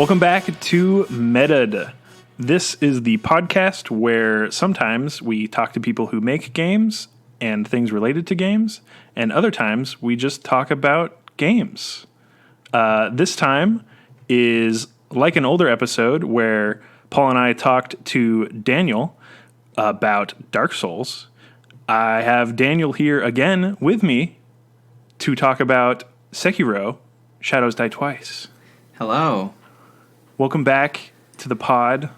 Welcome back to Meta'd. This is the podcast where sometimes we talk to people who make games and things related to games, and other times we just talk about games. This time is like an older episode where Paul and I talked to Daniel about Dark Souls. I have Daniel here again with me to talk about Sekiro, Shadows Die Twice. Hello. Welcome back to the pod.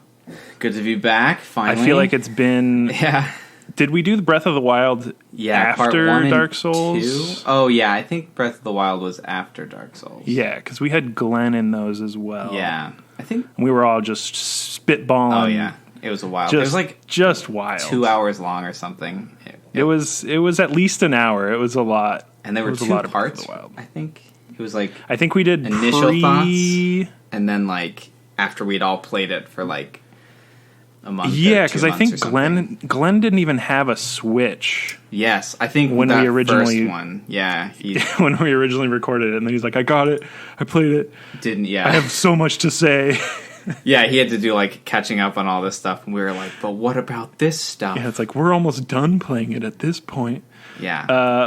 Good to be back, finally. I feel like it's been... Yeah. Did we do the Breath of the Wild after part Dark Souls? 2? Oh, yeah, I think Breath of the Wild was after Dark Souls. Yeah, because we had Glenn in those as well. Yeah. I think... We were all just spitballing. Oh, yeah. It was a while. It was like... Just wild. 2 hours long or something. It was at least an hour. It was a lot. And there were 2 parts, I think. It was like... I think we did initial thoughts, and then like... After we'd all played it for like a month. Yeah, because I think Glenn didn't even have a Switch. Yes, I think when we originally first one. Yeah, when we originally recorded it, and then he's like, "I got it, I played it." Didn't I have so much to say. Yeah, he had to do like catching up on all this stuff, and we were like, "But what about this stuff?" Yeah, it's like we're almost done playing it at this point. Yeah,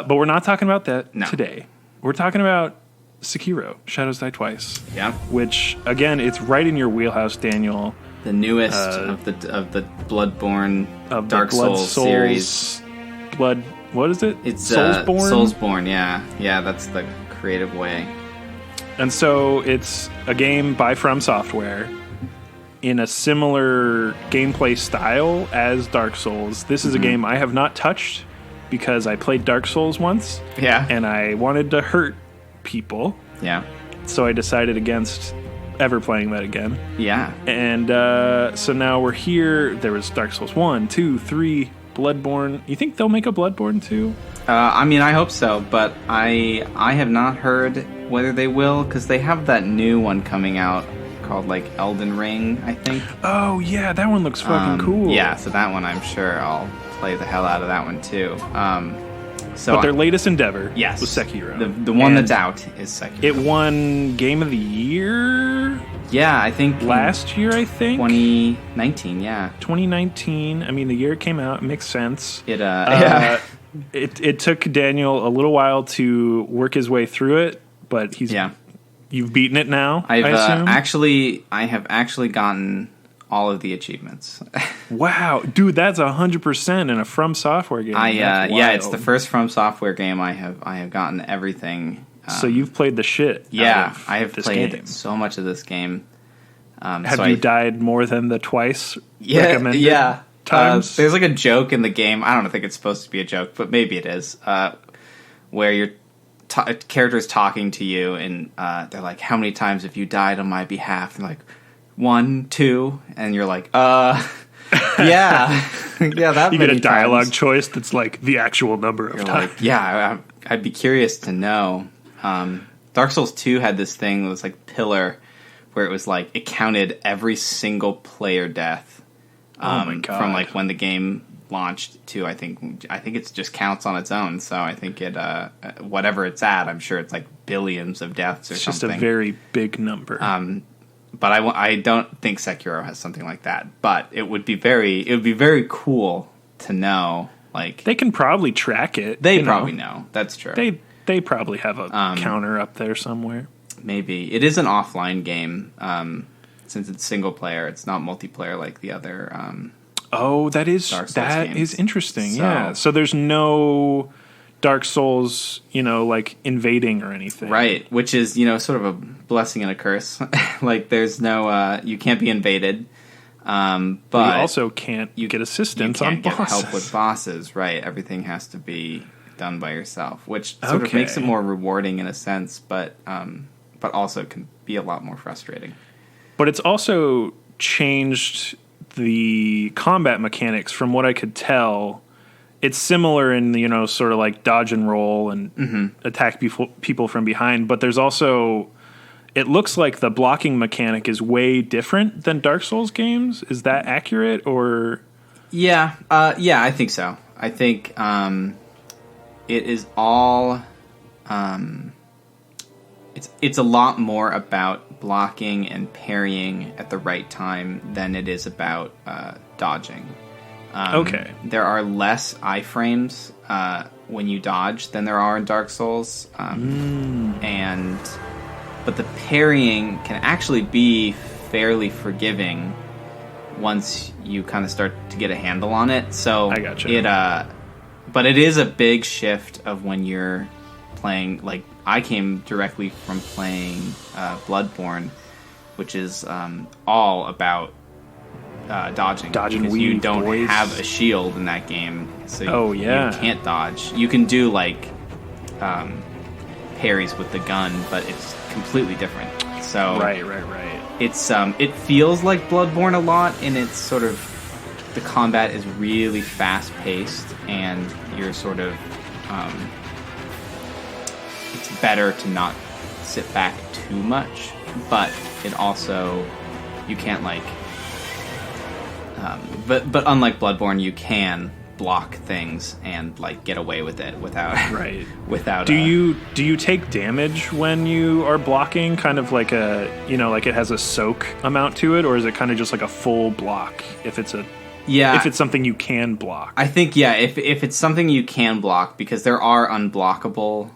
but we're not talking about that No. today. We're talking about Sekiro, Shadows Die Twice. Yeah. Which, again, it's right in your wheelhouse, Daniel. The newest of the Bloodborne of Dark the Blood Souls series. What is it? It's Soulsborne? Soulsborne, yeah. Yeah, that's the creative way. And so it's a game by From Software in a similar gameplay style as Dark Souls. This is a game I have not touched because I played Dark Souls once. Yeah. And I wanted to hurt people. Yeah. So I decided against ever playing that again. Yeah. And so now we're here. There was Dark Souls 1, 2, 3, Bloodborne. You think they'll make a Bloodborne 2? I mean, I hope so, but I have not heard whether they will, because they have that new one coming out called, like, Elden Ring, I think. Oh, yeah, that one looks fucking cool. Yeah, so that one, I'm sure I'll play the hell out of that one, too. But their latest endeavor was Yes. Sekiro. The one that's out is Sekiro. It won Game of the Year Yeah, I think... last year, I think? 2019, yeah. 2019. I mean, the year it came out. It makes sense. Yeah. It took Daniel a little while to work his way through it, but you've beaten it now, I assume? I have actually gotten all of the achievements. Wow, dude, that's 100% in a From Software game. Yeah, it's the first From Software game I have gotten everything. So you've played the shit. Yeah, I have played game. so much of this game. Have you died more than the twice recommended times? There's like a joke in the game. I don't think it's supposed to be a joke, but maybe it is. Where your character's talking to you, and they're like, "How many times have you died on my behalf?" And like, 1, 2, and you're like, yeah, that you get a dialogue choice that's like the actual number of times. Like, yeah, I'd be curious to know. Dark Souls 2 had this thing that was like Pillar, where it was like it counted every single player death. Oh my God. From like when the game launched to I think it just counts on its own. So I think it whatever it's at, I'm sure it's like billions of deaths or it's something. Just a very big number. But I don't think Sekiro has something like that. But it would be very cool to know. Like they can probably track it. They probably know. That's true. They probably have a counter up there somewhere. Maybe it is an offline game. Since it's single player, it's not multiplayer like the other. That is interesting. Yeah. So there's no Dark Souls, like invading or anything. Right, which is, sort of a blessing and a curse. Like there's no, you can't be invaded. But you also can't get assistance on bosses. Get help with bosses, right? Everything has to be done by yourself, which sort of makes it more rewarding in a sense, but also can be a lot more frustrating. But it's also changed the combat mechanics from what I could tell. It's similar in, sort of like dodge and roll and attack people from behind, but there's also, it looks like the blocking mechanic is way different than Dark Souls games. Is that accurate, or? Yeah, I think so. I think it is all, it's a lot more about blocking and parrying at the right time than it is about dodging. Okay. There are less iframes when you dodge than there are in Dark Souls, but the parrying can actually be fairly forgiving once you kind of start to get a handle on it. So I gotcha. But it is a big shift of when you're playing. Like, I came directly from playing Bloodborne, which is all about dodging because weave, you don't boys. have a shield in that game, so you can't dodge. You can do like parries with the gun, but it's completely different. So right. It's it feels like Bloodborne a lot, and it's sort of the combat is really fast paced, and you're sort of it's better to not sit back too much, but it also you can't like. But unlike Bloodborne, you can block things and like get away with it without without. Do you take damage when you are blocking? Kind of like like it has a soak amount to it, or is it kind of just like a full block? If it's something you can block. I think if it's something you can block, because there are unblockable.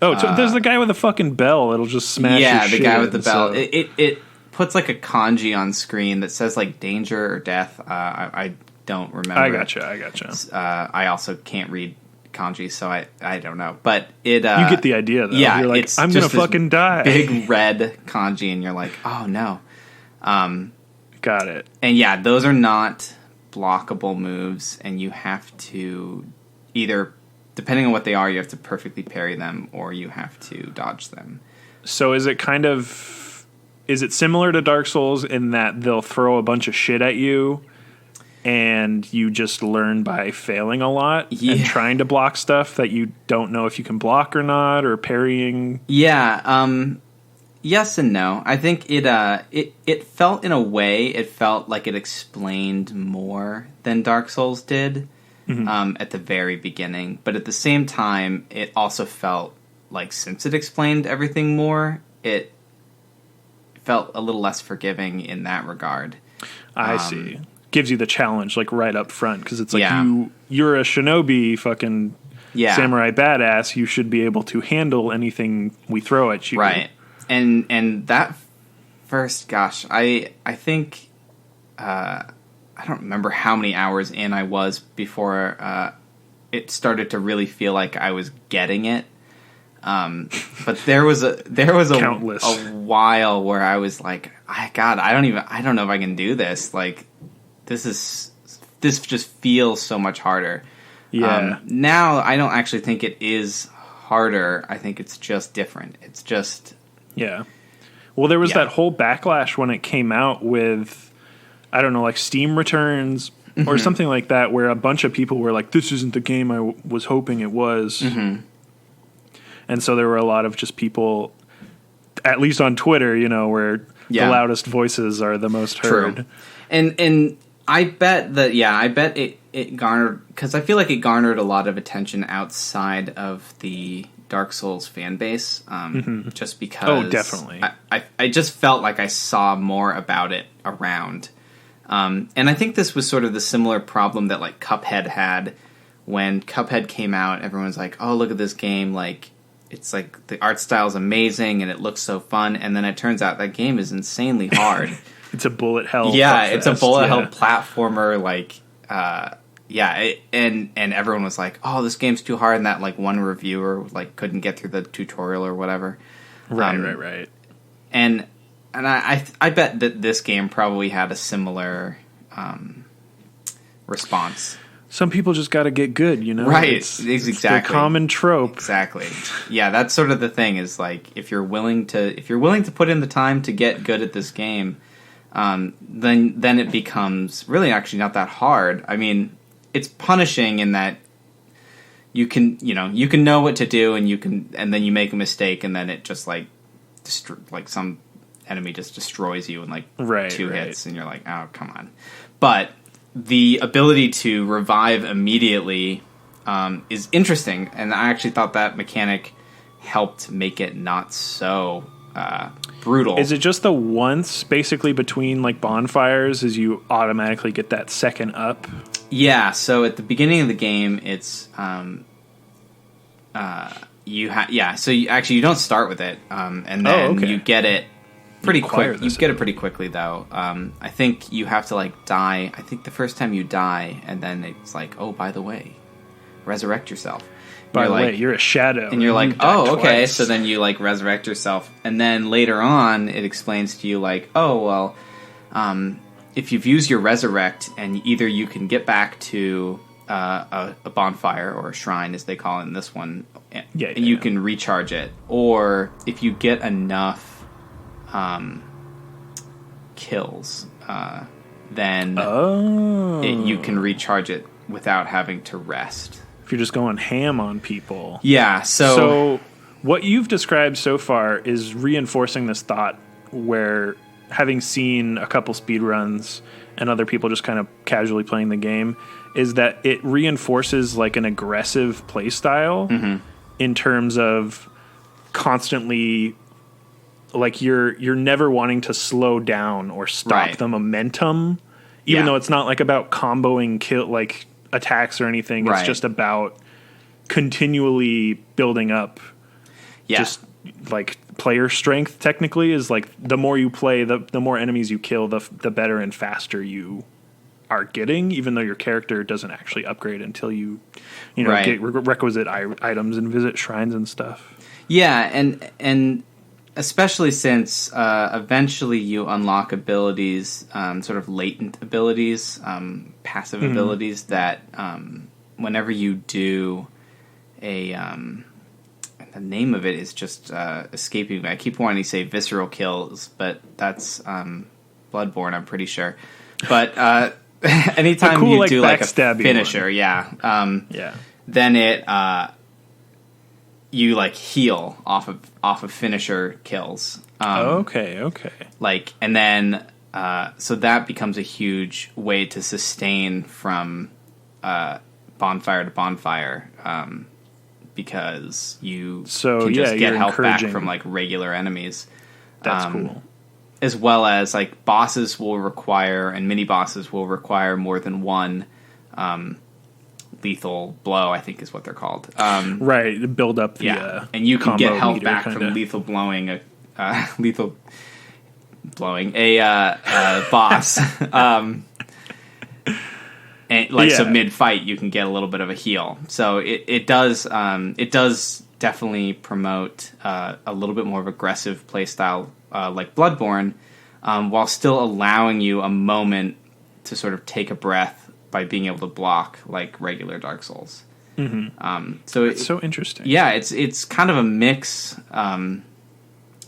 Oh, so there's the guy with the fucking bell. It'll just smash. Yeah, the guy with the bell. So. It puts like a kanji on screen that says like danger or death. I don't remember. I gotcha. I also can't read kanji, so I don't know. But it you get the idea though. Yeah, you're like, I'm gonna fucking die. Big red kanji, and you're like, oh no. Got it. And yeah, those are not blockable moves, and you have to either, depending on what they are, you have to perfectly parry them, or you have to dodge them. So is it similar to Dark Souls in that they'll throw a bunch of shit at you and you just learn by failing a lot and trying to block stuff that you don't know if you can block or not, or parrying? Yeah, yes and no. I think it felt, in a way, it felt like it explained more than Dark Souls did at the very beginning. But at the same time, it also felt like, since it explained everything more, it felt a little less forgiving in that regard. I see. Gives you the challenge like right up front, because it's like you're a shinobi fucking samurai badass. You should be able to handle anything we throw at you. Right. And that first, gosh, I think I don't remember how many hours in I was before it started to really feel like I was getting it. But there was a Countless. a while where I was like, God, I don't know if I can do this. Like, this just feels so much harder. Yeah. Now I don't actually think it is harder. I think it's just different. It's just. Yeah. Well, there was that whole backlash when it came out with, I don't know, like Steam returns or something like that, where a bunch of people were like, this isn't the game I was hoping it was. And so there were a lot of just people, at least on Twitter, where the loudest voices are the most heard. True. And I bet that, it garnered, because I feel like it garnered a lot of attention outside of the Dark Souls fan base, just because. Oh, definitely. I just felt like I saw more about it around. And I think this was sort of the similar problem that like Cuphead had. When Cuphead came out, everyone was like, oh, look at this game, like, it's like the art style is amazing and it looks so fun, and then it turns out that game is insanely hard. It's a bullet hell. Yeah, it's a bullet hell platformer. Like, and everyone was like, "Oh, this game's too hard," and that like one reviewer like couldn't get through the tutorial or whatever. Right. And I bet that this game probably had a similar response. Some people just got to get good, Right, it's exactly. the common trope. Exactly. Yeah, that's sort of the thing, is like, if you're willing to put in the time to get good at this game, then it becomes really actually not that hard. I mean, it's punishing in that you can know what to do, and then you make a mistake, and then it just like some enemy just destroys you in like two hits, and you're like, oh, come on. But the ability to revive immediately is interesting, and I actually thought that mechanic helped make it not so brutal. Is it just the once, basically, between like bonfires, is you automatically get that second up? Yeah, so at the beginning of the game, it's so you don't start with it, and then you get it pretty quick. You get it pretty quickly, though. I think you have to like die. I think the first time you die, and then it's like, oh, by the way, resurrect yourself. By the way, you're a shadow. And you're like, oh, okay. Twice. So then you like resurrect yourself, and then later on, it explains to you like, oh, well, if you've used your resurrect, and either you can get back to a bonfire or a shrine, as they call it in this one, and you can recharge it, or if you get enough kills, then you can recharge it without having to rest. If you're just going ham on people. Yeah, so what you've described so far is reinforcing this thought where, having seen a couple speedruns and other people just kind of casually playing the game, is that it reinforces like an aggressive play style in terms of constantly, like you're never wanting to slow down or stop the momentum, even though it's not like about comboing kill like attacks or anything. It's just about continually building up just like player strength. Technically is like the more you play, the more enemies you kill, the better and faster you are getting, even though your character doesn't actually upgrade until you get requisite items and visit shrines and stuff. Yeah, and especially since eventually you unlock abilities, sort of latent abilities, passive abilities that whenever you do the name of it is just escaping me. I keep wanting to say visceral kills, but that's Bloodborne, I'm pretty sure. But anytime cool, you do like a finisher, one. then it you like heal off of finisher kills. Okay. Like, and then so that becomes a huge way to sustain from bonfire to bonfire, because you can just get health back from like regular enemies. That's cool. As well as like bosses will require, and mini bosses will require more than one lethal blow, I think is what they're called. To build up the and you can get health back kinda from lethal blowing a boss. And like so mid fight you can get a little bit of a heal. So it does definitely promote a little bit more of aggressive play style like Bloodborne, while still allowing you a moment to sort of take a breath by being able to block like regular Dark Souls. So it's so interesting. Yeah, it's kind of a mix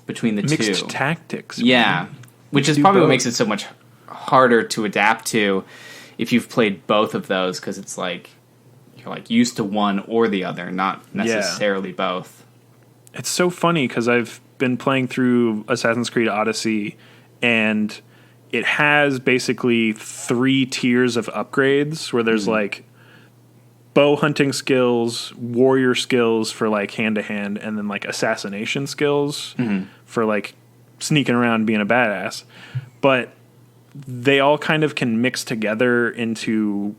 between the two. Mixed tactics. Yeah, which is probably what makes it so much harder to adapt to if you've played both of those, because it's like you're like used to one or the other, not necessarily both. It's so funny because I've been playing through Assassin's Creed Odyssey, and it has basically 3 tiers of upgrades where there's like bow hunting skills, warrior skills for like hand to hand, and then like assassination skills for like sneaking around being a badass. But they all kind of can mix together into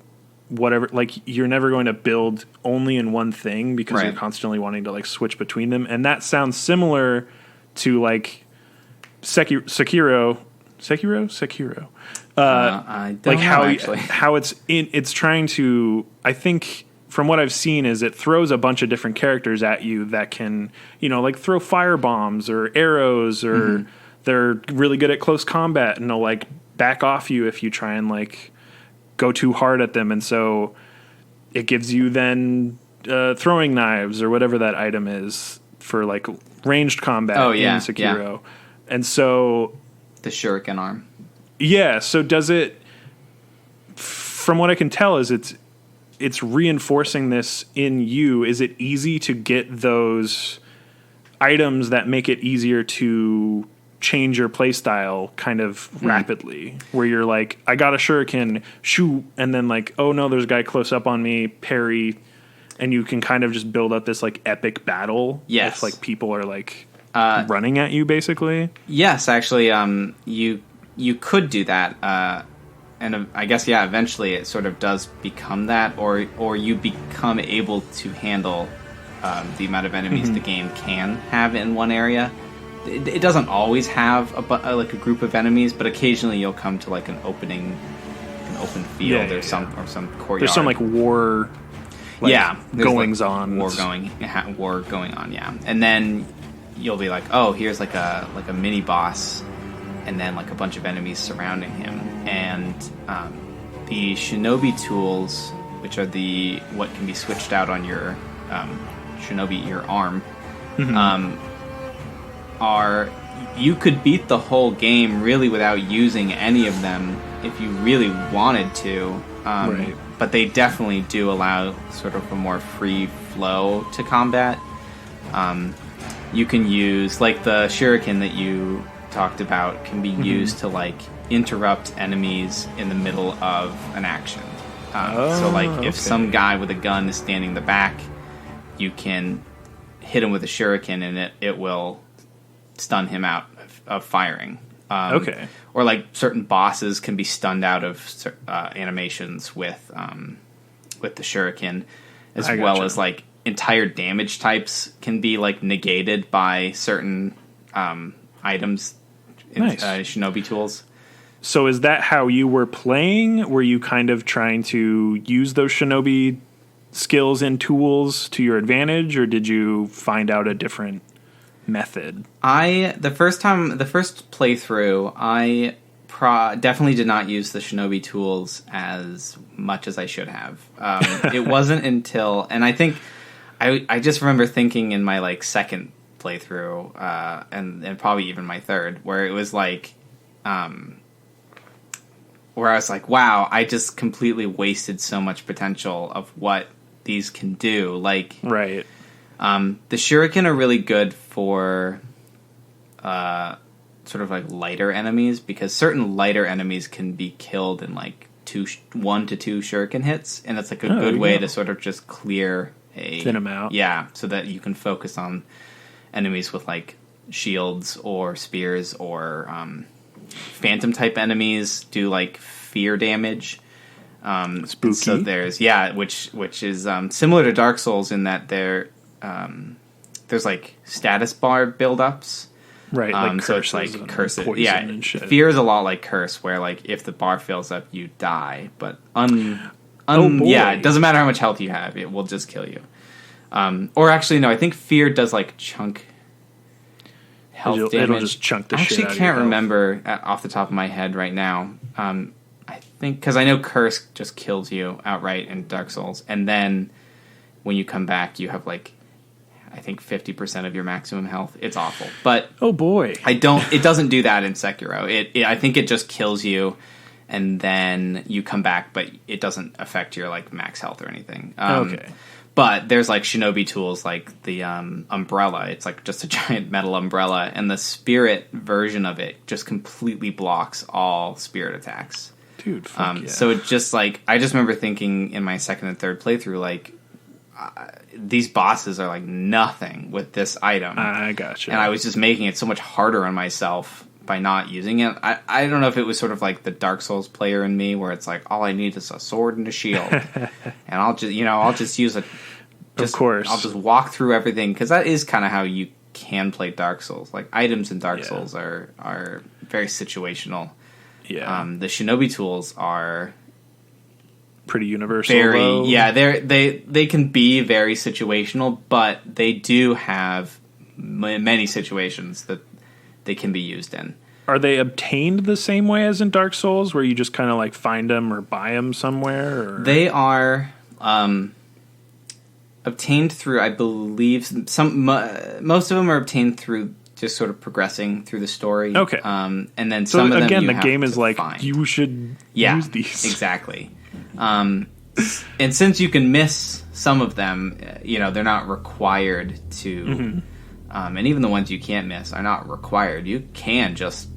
whatever, like you're never going to build only in one thing because you're constantly wanting to like switch between them. And that sounds similar to like Sekiro. I don't like know, actually. how it's trying to, I think from what I've seen is it throws a bunch of different characters at you that can, like throw fire bombs or arrows, or they're really good at close combat and they'll like back off you if you try and like go too hard at them. And so it gives you then throwing knives or whatever that item is for like ranged combat in Sekiro. Yeah. And so the shuriken arm. Yeah. So does it, from what I can tell, is it's reinforcing this in you. Is it easy to get those items that make it easier to change your play style kind of rapidly, where you're like, I got a shuriken, shoot, and then like, oh no, there's a guy close up on me, parry, and you can kind of just build up this like epic battle if like people are like running at you, basically? Yes, actually, you could do that. And I guess, yeah, eventually it sort of does become that, or you become able to handle the amount of enemies the game can have in one area. It doesn't always have a group of enemies, but occasionally you'll come to like an open field or some courtyard. There's some like war, goings on, war going on, yeah. And then you'll be like, oh, here's like a mini boss, and then like a bunch of enemies surrounding him. And the shinobi tools, which are what can be switched out on your shinobi, your arm, you could beat the whole game really without using any of them if you really wanted to. Right. But they definitely do allow sort of a more free flow to combat. You can use, like, the shuriken that you talked about can be used to like interrupt enemies in the middle of an action. So like if some guy with a gun is standing in the back, you can hit him with a shuriken and it will stun him out of firing. Or like certain bosses can be stunned out of animations with the shuriken, as well as like entire damage types can be like negated by certain items in shinobi tools. So is that how you were playing? Were you kind of trying to use those shinobi skills and tools to your advantage, or did you find out a different method? The first playthrough, I definitely did not use the shinobi tools as much as I should have. It wasn't until, and I think I just remember thinking in my like second playthrough, and probably even my third, where it was like, where I was like, wow, I just completely wasted so much potential of what these can do. Like, right. The shuriken are really good for sort of like lighter enemies, because certain lighter enemies can be killed in like 1 to 2 shuriken hits, and it's like a good way to sort of just thin them out. Yeah, so that you can focus on enemies with like shields or spears, or phantom type enemies do like fear damage. Spooky. So there's which is similar to Dark Souls in that there's like status bar buildups. Right, like so it's like curses. Yeah, and shit. Fear is a lot like curse, where like if the bar fills up, you die. But it doesn't matter how much health you have; it will just kill you. Or actually, no, I think fear does like chunk health damage. It'll just chunk the shit out of your I actually can't remember off the top of my head right now. I think, because I know curse just kills you outright in Dark Souls, and then when you come back, you have like, I think 50% of your maximum health. It's awful, but oh boy, it doesn't do that in Sekiro. I think it just kills you, and then you come back, but it doesn't affect your like max health or anything. But there's like shinobi tools like the umbrella. It's like just a giant metal umbrella, and the spirit version of it just completely blocks all spirit attacks. Dude, so it just like, I just remember thinking in my second and third playthrough, like, these bosses are like nothing with this item. I gotcha. And I was just making it so much harder on myself by not using it. I don't know if it was sort of like the Dark Souls player in me, where it's like, all I need is a sword and a shield, and I'll just use a. Of course, I'll just walk through everything, because that is kind of how you can play Dark Souls. Like, items in Dark Souls are very situational. Yeah. The shinobi tools are pretty universal. Though. They can be very situational, but they do have many situations that they can be used in. Are they obtained the same way as in Dark Souls, where you just kind of like find them or buy them somewhere? Or? They are obtained through, I believe, most of them are obtained through just sort of progressing through the story. Okay. And then some of them again, you the have game to is like, find. you should use these. Exactly. And since you can miss some of them, they're not required to. And even the ones you can't miss are not required. You can just,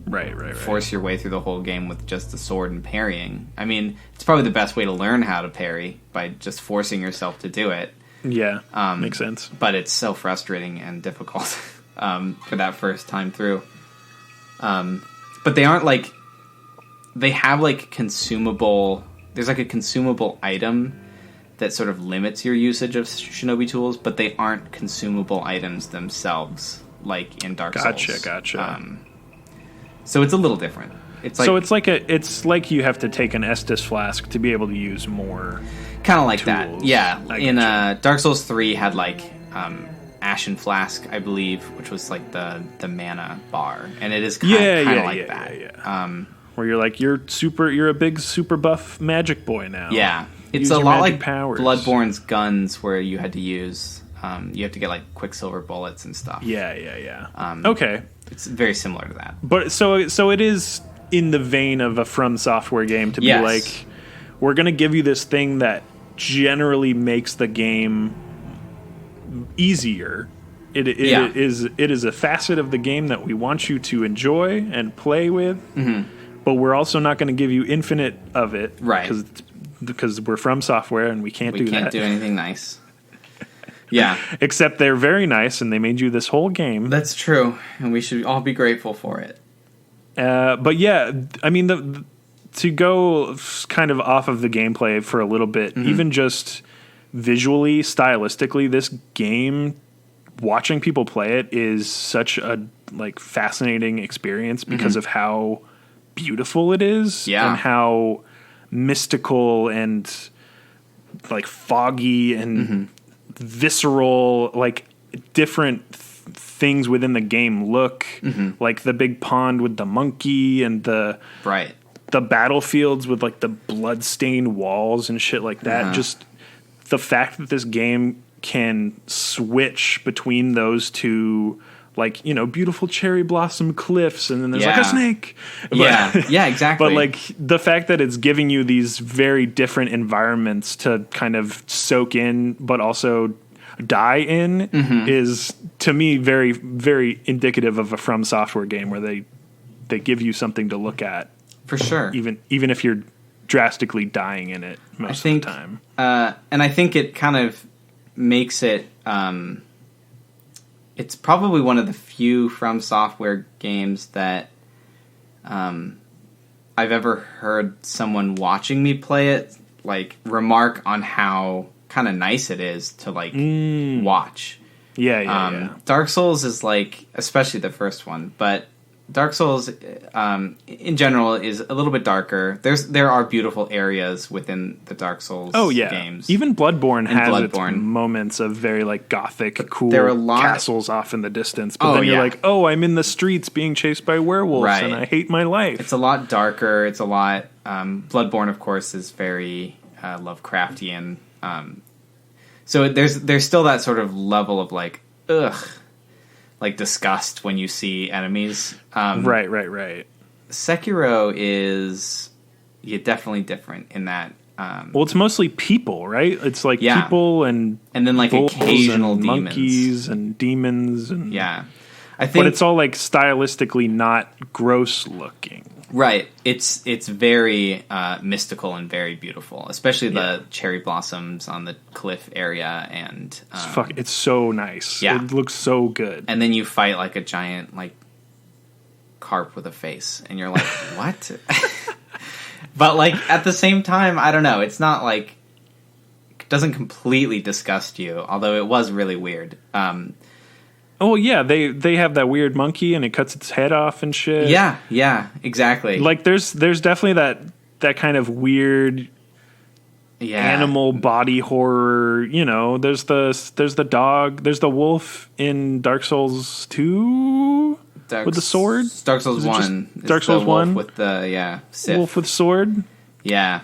right. force your way through the whole game with just the sword and parrying. I mean, it's probably the best way to learn how to parry, by just forcing yourself to do it. Yeah, makes sense. But it's so frustrating and difficult. for that first time through. But they aren't like, they have like consumable, there's like a consumable item that sort of limits your usage of shinobi tools, but they aren't consumable items themselves, like in Dark Souls. Gotcha. So it's a little different. It's like, it's like you have to take an Estus flask to be able to use more. Kind of like tools. that, yeah. In Dark Souls 3 had like Ashen Flask, I believe, which was like the mana bar, and it is kind of like that. Yeah. Where you're like you're a big super buff magic boy now. Yeah, it's a lot like Bloodborne's guns, where you had to use you have to get like Quicksilver bullets and stuff. Yeah. Okay, it's very similar to that. But so it is in the vein of a From Software game to be like, we're going to give you this thing that generally makes the game easier. It is a facet of the game that we want you to enjoy and play with, but we're also not going to give you infinite of it, right? Because we're From Software and we can't do that. We can't do anything nice. Yeah, except they're very nice and they made you this whole game. That's true, and we should all be grateful for it. But yeah, I mean, to go kind of off of the gameplay for a little bit, even just visually, stylistically, this game, watching people play it is such a like fascinating experience because of how beautiful it is and how mystical and like foggy and visceral, like different things within the game look, like the big pond with the monkey and the battlefields with like the blood-stained walls and shit like that. Just the fact that this game can switch between those two, like, you know, beautiful cherry blossom cliffs, and then there's like a snake. Yeah, exactly. But like the fact that it's giving you these very different environments to kind of soak in, but also die in, is to me very, very indicative of a From Software game where they give you something to look at, for sure. Even if you're drastically dying in it most of the time. And I think it kind of makes it. It's probably one of the few From Software games that I've ever heard someone watching me play it like remark on how kind of nice it is to like watch. Yeah. Dark Souls is like, especially the first one, but Dark Souls in general is a little bit darker. There are beautiful areas within the Dark Souls games. Even Bloodborne has its moments of very like gothic, cool castles off in the distance. But then you're like, oh, I'm in the streets being chased by werewolves and I hate my life. It's a lot darker. It's a lot... Bloodborne, of course, is very Lovecraftian. So there's still that sort of level of like, ugh, like disgust when you see enemies. Right. Sekiro is definitely different in that. Well, it's mostly people, right? It's like people and then like occasional and demons. monkeys and demons and I think, but it's all like stylistically not gross looking. Right. It's very mystical and very beautiful, especially the cherry blossoms on the cliff area, and it's so nice. Yeah. It looks so good. And then you fight like a giant like carp with a face, and you're like, what? But like at the same time, I don't know. It's not like, it doesn't completely disgust you, although it was really weird. Oh yeah, they have that weird monkey and it cuts its head off and shit. Yeah, exactly. Like there's definitely that kind of weird animal body horror. You know, there's the dog, there's the wolf in Dark Souls 2 with the sword. Dark Souls 1. Dark Souls 1 with the Sith. Wolf with sword. Yeah.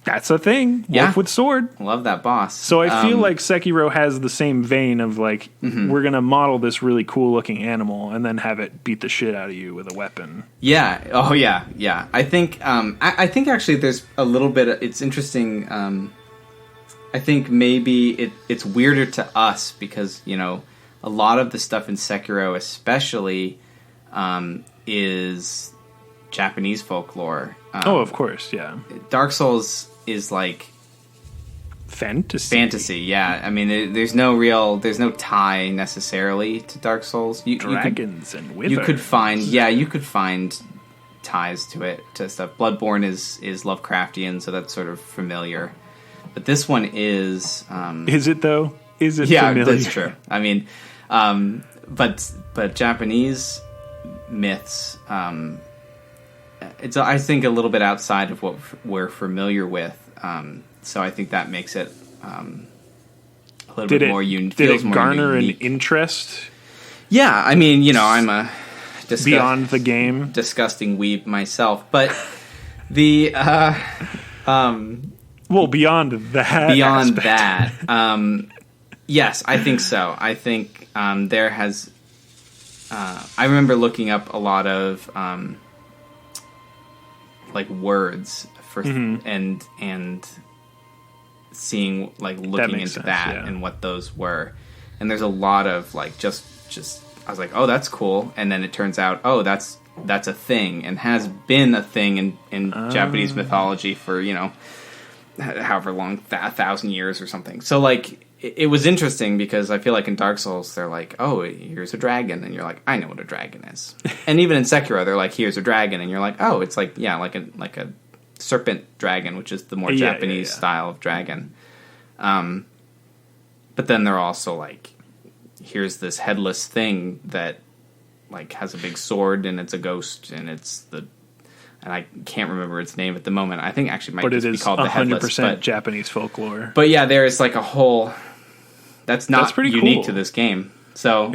That's a thing. Wolf with sword. Love that boss. So I feel like Sekiro has the same vein of like, we're going to model this really cool looking animal and then have it beat the shit out of you with a weapon. Yeah. Oh yeah. I think I think actually there's a little bit it's interesting. I think maybe it's weirder to us because, you know, a lot of the stuff in Sekiro especially is Japanese folklore. Of course, yeah. Dark Souls is like fantasy. Yeah. I mean, there's no tie necessarily to Dark Souls. Dragons and wither. You could find ties to it, to stuff. Bloodborne is Lovecraftian, so that's sort of familiar. But this one is. Is it though? Is it? Yeah, familiar? that's true. I mean, but Japanese myths. It's, I think, a little bit outside of what we're familiar with. So I think that makes it a little bit more unique. Did it garner an interest? Yeah, I mean, I'm a beyond the game disgusting weeb myself, but the well, beyond that, yes, I think so. I think there has. I remember looking up a lot of like words for and seeing, like, looking into sense, that and what those were, and there's a lot of like just I was like, oh, that's cool, and then it turns out, oh, that's a thing and has been a thing in Japanese mythology for however long, 1,000 years or something. So like it was interesting because I feel like in Dark Souls they're like, oh, here's a dragon, and you're like, I know what a dragon is. And even in Sekiro they're like, here's a dragon, and you're like, oh, it's like, yeah, like a serpent dragon, which is the more Japanese style of dragon. But then they're also like, here's this headless thing that like has a big sword and it's a ghost and and I can't remember its name at the moment. I think actually it might just be called the Headless. But it is 100% Japanese folklore. But yeah, there is like a whole that's pretty unique to this game. So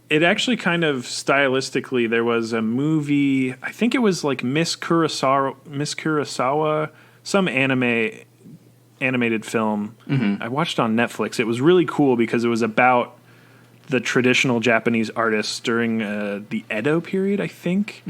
it actually kind of stylistically, there was a movie, I think it was like Miss Kurosawa, some animated film I watched on Netflix. It was really cool because it was about the traditional Japanese artists during the Edo period, I think,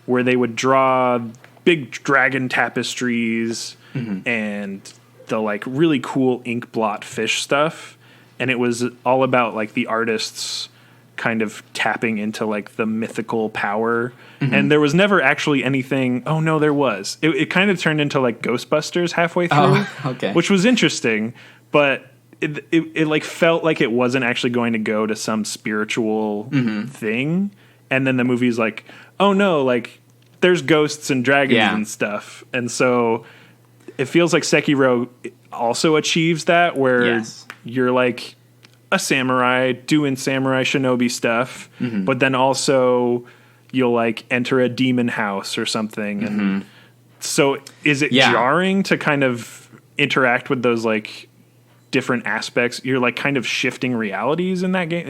where they would draw big dragon tapestries and the like really cool ink blot fish stuff. And it was all about like the artists kind of tapping into like the mythical power. And there was never actually anything. Oh no, there was. It kind of turned into like Ghostbusters halfway through, which was interesting, but it like felt like it wasn't actually going to go to some spiritual thing. And then the movie's like, oh no, like there's ghosts and dragons and stuff. And so it feels like Sekiro also achieves that, where you're like a samurai doing samurai shinobi stuff, but then also you'll like enter a demon house or something. And so is it jarring to kind of interact with those like different aspects? You're like kind of shifting realities in that game.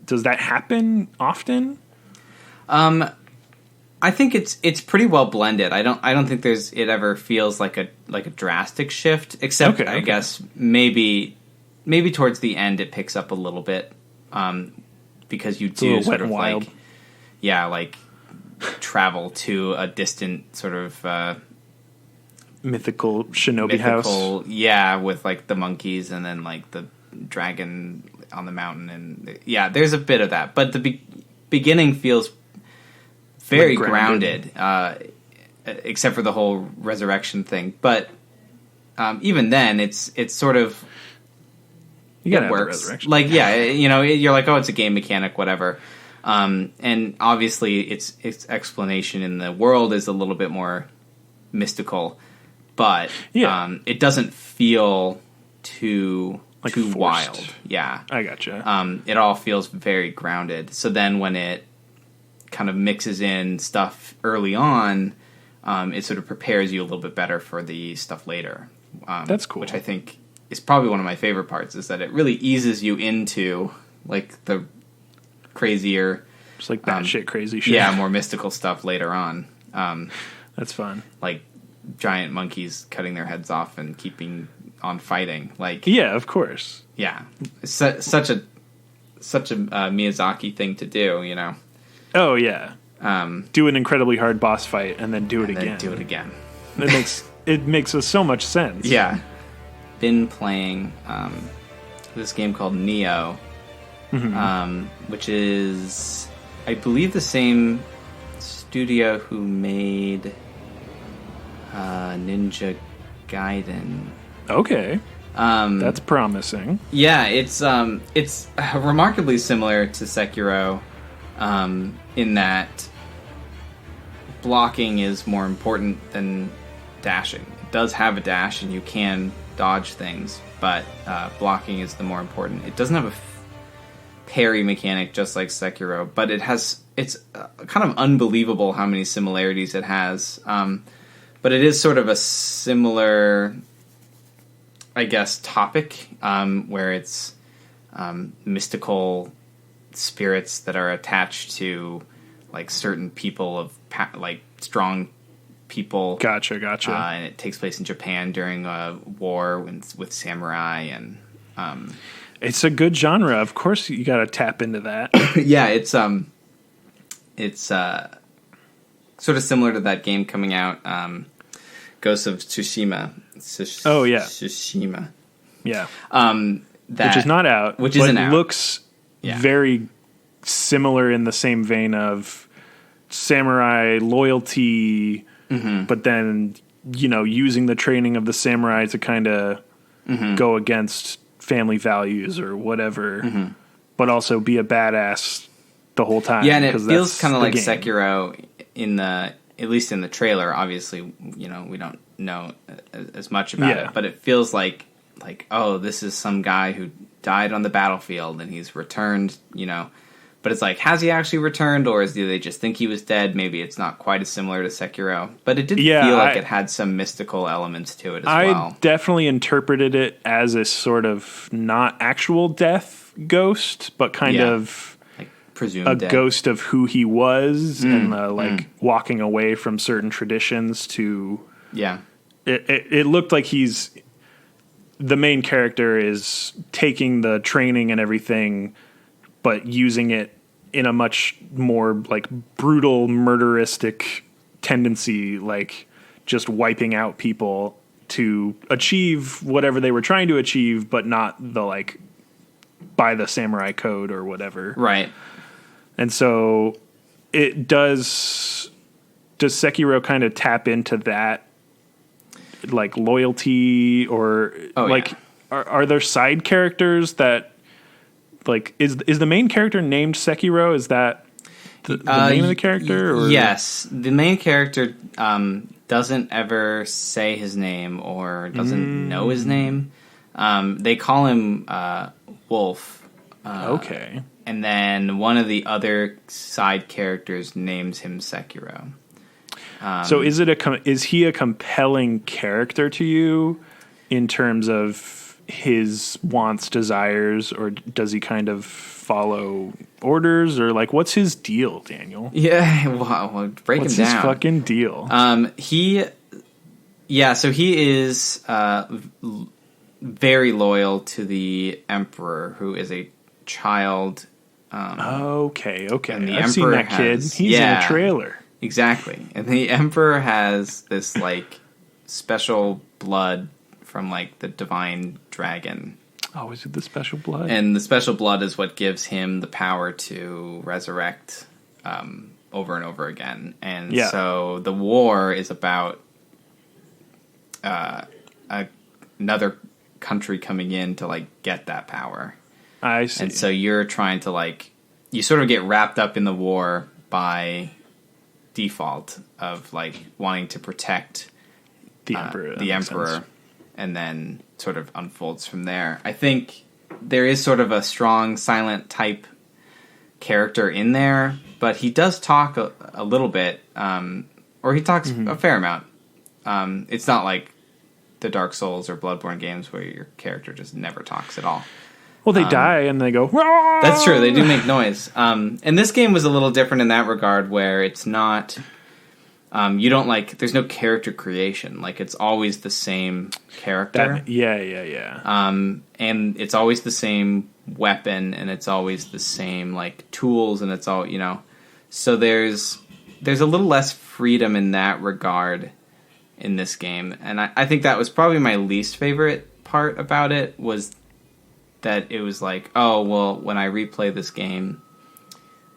Does that happen often? I think it's pretty well blended. I don't think it ever feels like a drastic shift, except I guess maybe towards the end it picks up a little bit, because you do sort of like travel to a distant sort of mythical shinobi house. Yeah, with like the monkeys and then like the dragon on the mountain, and there's a bit of that, but the beginning feels very like grounded, except for the whole resurrection thing. But even then, it's sort of it works. Like you're like, oh, it's a game mechanic, whatever. And obviously, its explanation in the world is a little bit more mystical, but it doesn't feel too wild. Yeah, I gotcha. It all feels very grounded. So then when it kind of mixes in stuff early on, it sort of prepares you a little bit better for the stuff later. That's cool. Which I think is probably one of my favorite parts, is that it really eases you into like the crazier, just like batshit crazy shit. Yeah, more mystical stuff later on. That's fun. Like giant monkeys cutting their heads off and keeping on fighting. Like, yeah, of course. Yeah, it's such a Miyazaki thing to do, you know. Oh yeah. Do an incredibly hard boss fight and then do it again. Do it again. It makes so much sense. Yeah. Been playing this game called Neo, which is, I believe, the same studio who made Ninja Gaiden. Okay. That's promising. Yeah, it's remarkably similar to Sekiro, in that blocking is more important than dashing. It does have a dash, and you can dodge things, but blocking is the more important. It doesn't have a parry mechanic just like Sekiro, but it's kind of unbelievable how many similarities it has. But it is sort of a similar, I guess, topic, where it's mystical spirits that are attached to like certain people of like strong people. Gotcha. And it takes place in Japan during a war with samurai, and it's a good genre. Of course, you got to tap into that. yeah, it's sort of similar to that game coming out, Ghost of Tsushima. Oh yeah, Tsushima. Yeah, which is not out. Which isn't out. Looks very similar in the same vein of samurai loyalty, but then using the training of the samurai to kind of go against family values or whatever, but also be a badass the whole time. Yeah, and it feels kind of like Sekiro at least in the trailer. Obviously, we don't know as much about it, but it feels like, oh, this is some guy who died on the battlefield and he's returned, But it's like, has he actually returned, or do they just think he was dead? Maybe it's not quite as similar to Sekiro, but it did feel like it had some mystical elements to it as well. I definitely interpreted it as a sort of not actual death ghost, but kind of like presumed dead. Ghost of who he was, and walking away from certain traditions to... Yeah. It looked like the main character is taking the training and everything, but using it in a much more like brutal, murderistic tendency, like just wiping out people to achieve whatever they were trying to achieve, but not by the samurai code or whatever. Right. And so does Sekiro kind of tap into that, like loyalty, or are there side characters that, like, is the main character named Sekiro? Is that the name of the character? Or? Yes, the main character doesn't ever say his name or doesn't know his name. They call him Wolf. Okay. And then one of the other side characters names him Sekiro. So is he a compelling character to you in terms of his wants, desires, or does he kind of follow orders, or like what's his deal, Daniel? Yeah, well, break what's him down. His fucking deal? So he is very loyal to the Emperor, who is a child. Okay. And the I've seen that kid. He's in the trailer. Exactly. And the Emperor has this like special blood from like the divine dragon. Oh, is it the special blood? And the special blood is what gives him the power to resurrect over and over again. And so the war is about another country coming in to like get that power. I see. And so you're trying to like, you sort of get wrapped up in the war by default of like wanting to protect the emperor, and then sort of unfolds from there. I think there is sort of a strong silent type character in there, but he does talk a little bit, or he talks a fair amount. It's not like the Dark Souls or Bloodborne games where your character just never talks at all. Well, they die and they go, "Rah!" That's true. They do make noise. And this game was a little different in that regard, where it's not, you don't like, there's no character creation. Like, it's always the same character. Yeah. And it's always the same weapon, and it's always the same, like, tools, and it's all, so there's a little less freedom in that regard in this game. And I think that was probably my least favorite part about it, was that it was like, oh, well, when I replay this game,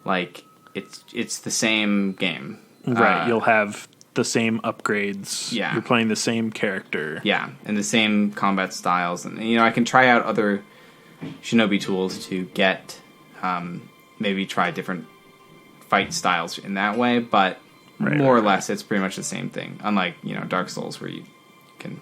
like, it's the same game. Right, you'll have the same upgrades. Yeah. You're playing the same character. Yeah, and the same combat styles. And, you know, I can try out other Shinobi tools to get, maybe try different fight styles in that way, but more or less it's pretty much the same thing. Unlike, you know, Dark Souls where you can...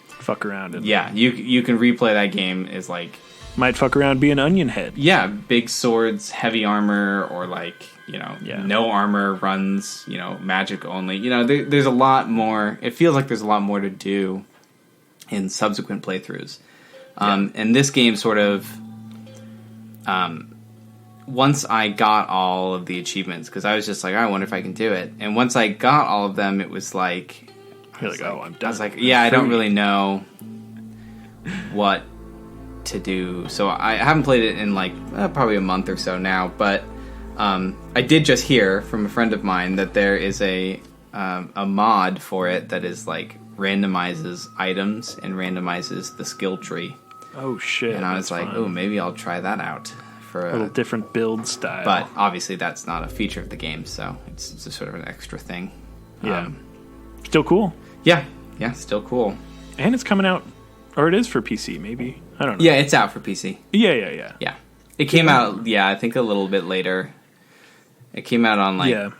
Fuck around. And you can replay that game as, like... Might fuck around, be an onion head. Yeah, big swords, heavy armor, or, like, you know, no armor, runs, you know, magic only. You know, there's a lot more... It feels like there's a lot more to do in subsequent playthroughs. And this game sort of... once I got all of the achievements, because I was just like, I wonder if I can do it. And once I got all of them, it was like... You're like, oh, I'm done. I was like, yeah, I don't really know what to do. So I haven't played it in like probably a month or so now, but I did just hear from a friend of mine that there is a mod for it that is like randomizes items and randomizes the skill tree. Oh, shit. And I was like, oh, maybe I'll try that out. For a little different build style. But obviously that's not a feature of the game, so it's just sort of an extra thing. Yeah. Still cool. Yeah, still cool. And it's coming out, or it is for PC, maybe. I don't know. Yeah, it's out for PC. Yeah. Yeah. It came out, I think a little bit later. It came out on, like,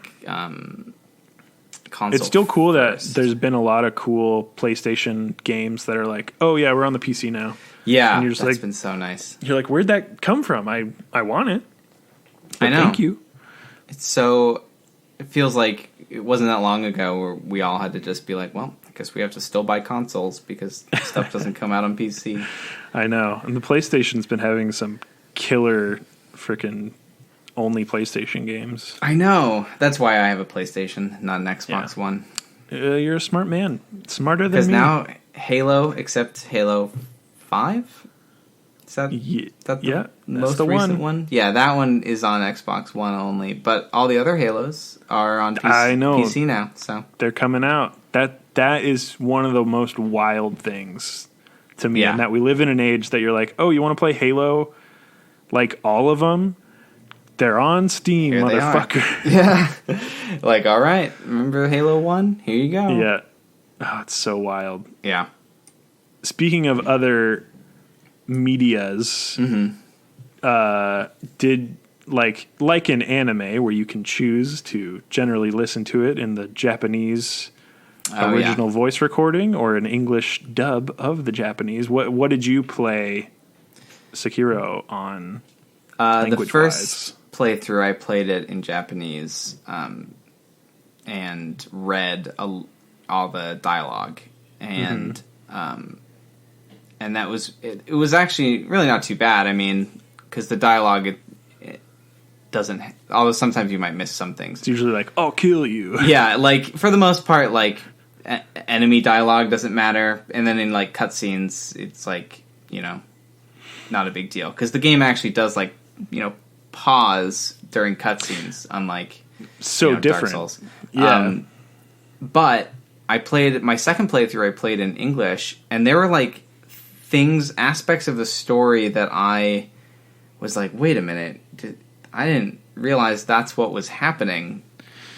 console. It's still cool first. that there's been a lot of cool PlayStation games that are like, oh, yeah, we're on the PC now. Yeah, and you're just that's like, been so nice. You're like, where'd that come from? I want it. I know. Thank you. It's so... It feels like it wasn't that long ago where we all had to just be like, well, I guess we have to still buy consoles because stuff doesn't come out on PC. I know. And the PlayStation's been having some killer freaking only PlayStation games. I know. That's why I have a PlayStation, not an Xbox One. You're a smart man. Smarter than me. Because now Halo, except Halo 5? Is that the most recent one? Yeah, that one is on Xbox One only. But all the other Halos are on PC, I know. PC now. So they're coming out. That is one of the most wild things to me. And that we live in an age that you're like, oh, you want to play Halo? Like all of them? They're on Steam, here motherfucker. Yeah. Like, all right, remember Halo 1? Here you go. Yeah. Oh, it's so wild. Yeah. Speaking of other medias, did like an anime where you can choose to generally listen to it in the Japanese original voice recording or an English dub of the Japanese. What did you play Sekiro on? The first playthrough, I played it in Japanese and read all the dialogue, and and that was it was actually really not too bad. I mean, because the dialogue it doesn't. Although sometimes you might miss some things. It's usually like, "I'll kill you." Yeah, like for the most part, like enemy dialogue doesn't matter, and then in like cutscenes, it's like, you know, not a big deal because the game actually does like, you know, pause during cutscenes, unlike different. Dark Souls. Yeah, but I played my second playthrough. I played in English, and there were like aspects of the story that I was like, wait a minute, I didn't realize that's what was happening.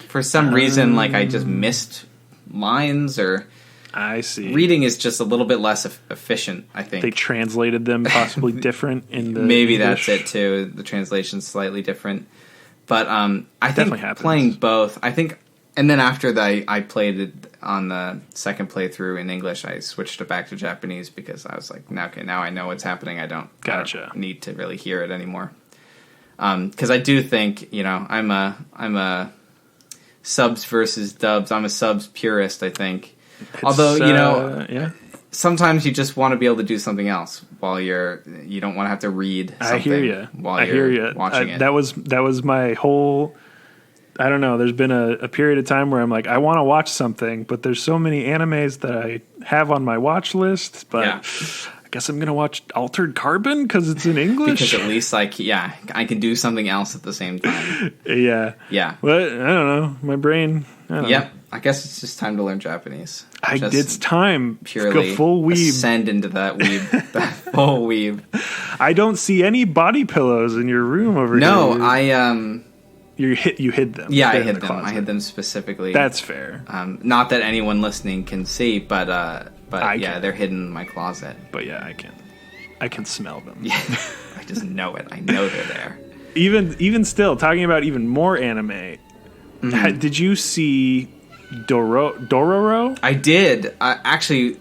For some reason, like I just missed lines, or I see. Reading is just a little bit less efficient, I think. They translated them possibly different in the maybe English. That's it too. The translation's slightly different, but I think happens. Playing both, I think. And then after that, I played it on the second playthrough in English. I switched it back to Japanese because I was like, now I know what's happening. I don't need to really hear it anymore. Because I do think, you know, I'm a subs versus dubs. I'm a subs purist, I think. Although, you know, sometimes you just want to be able to do something else while you don't want to have to read something. I hear you. While you're watching it. That was my whole. I don't know. There's been a period of time where I'm like, I want to watch something, but there's so many animes that I have on my watch list. But I guess I'm gonna watch Altered Carbon because it's in English. Because at least, I can do something else at the same time. Yeah. But I don't know. My brain. I guess it's just time to learn Japanese. It's time. Purely go full weeb. Ascend into that weeb. That full weeb. I don't see any body pillows in your room over here. No, You hid them. Yeah, I They're in hid the them. closet. I hid them specifically. That's fair. Not that anyone listening can see, but I yeah, can. they're hidden in my closet. But yeah, I can smell them. Yeah, I just know it. I know they're there. Even still, talking about even more anime. Did you see Dororo? I did. Actually,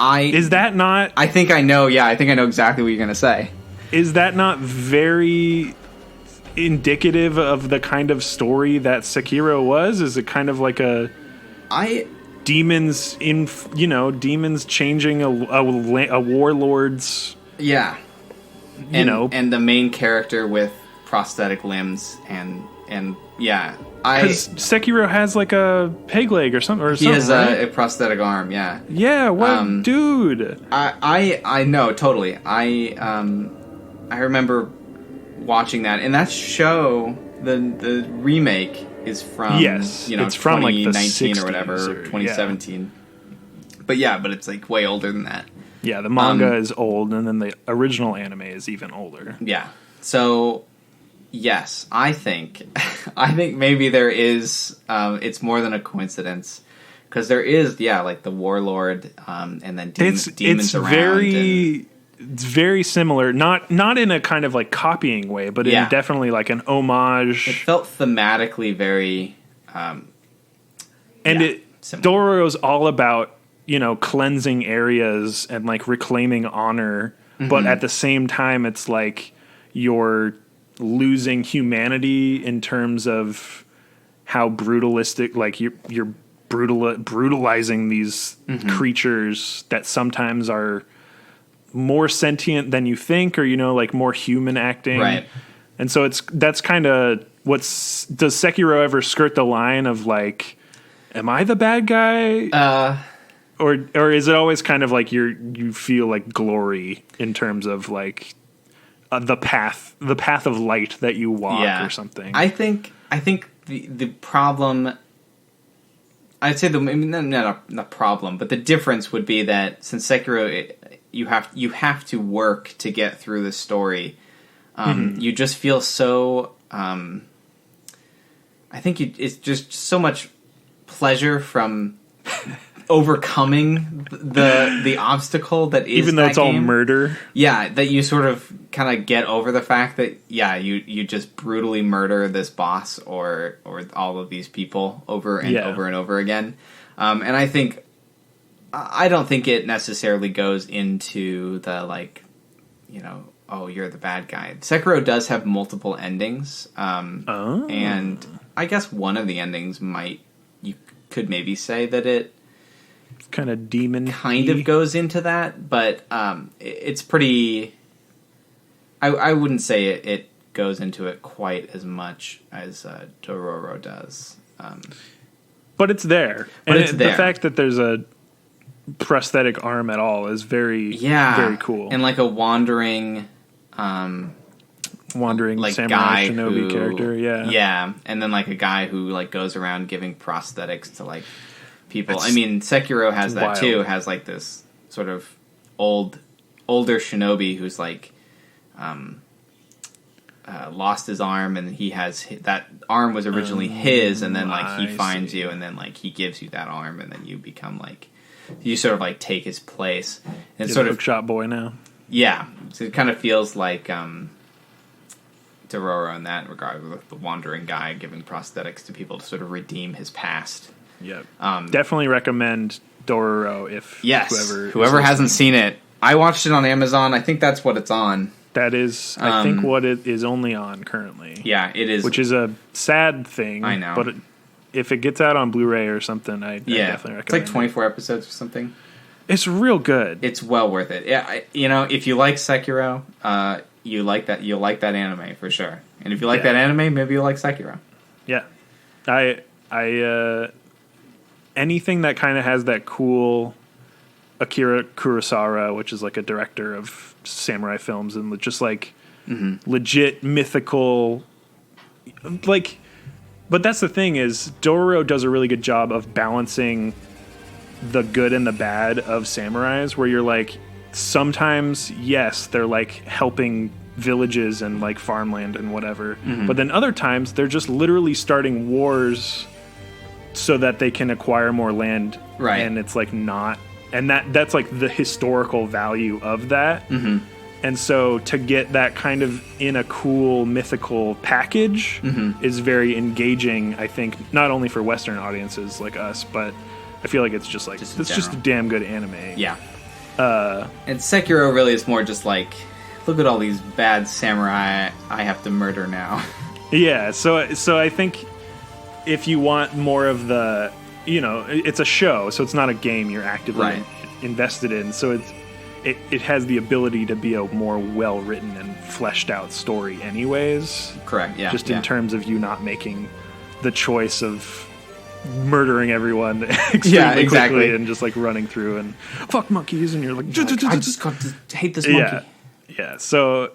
Is that not? I think I know. Yeah, I think I know exactly what you're gonna say. Is that not very indicative of the kind of story that Sekiro was? Is it kind of like demons changing a warlord's Yeah. And the main character with prosthetic limbs and yeah. Because Sekiro has like a peg leg or something. He has right? a prosthetic arm, yeah. Yeah, what dude? I know, totally. I remember watching that, and that show, the remake is from it's from 2019 like the 60s or whatever, 2017. Yeah. But it's like way older than that. Yeah, the manga is old, and then the original anime is even older. Yeah. So yes, I think maybe there is. It's more than a coincidence because there is, like the warlord, and then demons around. It's very similar, not in a kind of like copying way, but in definitely like an homage. It felt thematically very, Dororo's all about cleansing areas and like reclaiming honor, but at the same time, it's like you're losing humanity in terms of how brutalistic, like you're brutalizing these creatures that sometimes are more sentient than you think, or like more human acting, right? And so that's kind of does Sekiro ever skirt the line of like, am I the bad guy? Or is it always kind of like you feel like glory in terms of like the path of light that you walk or something? I think the problem, I'd say not a problem, but the difference would be that since Sekiro, you have to work to get through the story. You just feel so. I think it's just so much pleasure from overcoming the obstacle that is, even though it's all game. murder. Yeah, that you sort of kind of get over the fact that you just brutally murder this boss or all of these people over and over and over again. And I don't think it necessarily goes into the like, oh, you're the bad guy. Sekiro does have multiple endings, and I guess one of the endings you could maybe say that it kind of demon kind of goes into that, but it's pretty. I wouldn't say it goes into it quite as much as Dororo does, but it's there. But and it's there. The fact that there's a prosthetic arm at all is very very cool, and like a wandering like samurai guy shinobi character, and then like a guy who like goes around giving prosthetics to like people. I mean, Sekiro has that too. Has like this sort of older shinobi who's like lost his arm, and he has that arm was originally his, and then like he finds you, and then like he gives you that arm, and then you become like you sort of like take his place. And You're sort the of hookshot boy now. Yeah, so it kind of feels like Dororo in that regard, with the wandering guy giving prosthetics to people to sort of redeem his past. Yep. Definitely recommend Dororo if whoever hasn't seen it. I watched it on Amazon. I think that's what it's on. That is, I think, what it is only on currently. Yeah, it is. Which is a sad thing. I know. But if it gets out on Blu-ray or something, I definitely recommend it. It's like 24 episodes or something. It's real good. It's well worth it. Yeah, if you like Sekiro, you'll like that anime for sure. And if you like that anime, maybe you'll like Sekiro. Yeah. I anything that kind of has that cool Akira Kurosawa, which is like a director of samurai films and just like legit mythical, like. But that's the thing is Dororo does a really good job of balancing the good and the bad of samurais, where you're like, sometimes yes they're like helping villages and like farmland and whatever. But then other times they're just literally starting wars so that they can acquire more land. Right. And it's like not, and that's like the historical value of that. And so to get that kind of in a cool mythical package is very engaging, I think, not only for Western audiences like us, but I feel like it's just like, it's just a damn good anime. Yeah. And Sekiro really is more just like, look at all these bad samurai I have to murder now. Yeah, so I think if you want more of the, you know, it's a show, so it's not a game you're actively invested in. So it has the ability to be a more well-written and fleshed out story anyways. Correct, yeah. Just in terms of you not making the choice of murdering everyone extremely quickly and just like running through and fuck monkeys and you're like I just got to hate this monkey. Yeah, so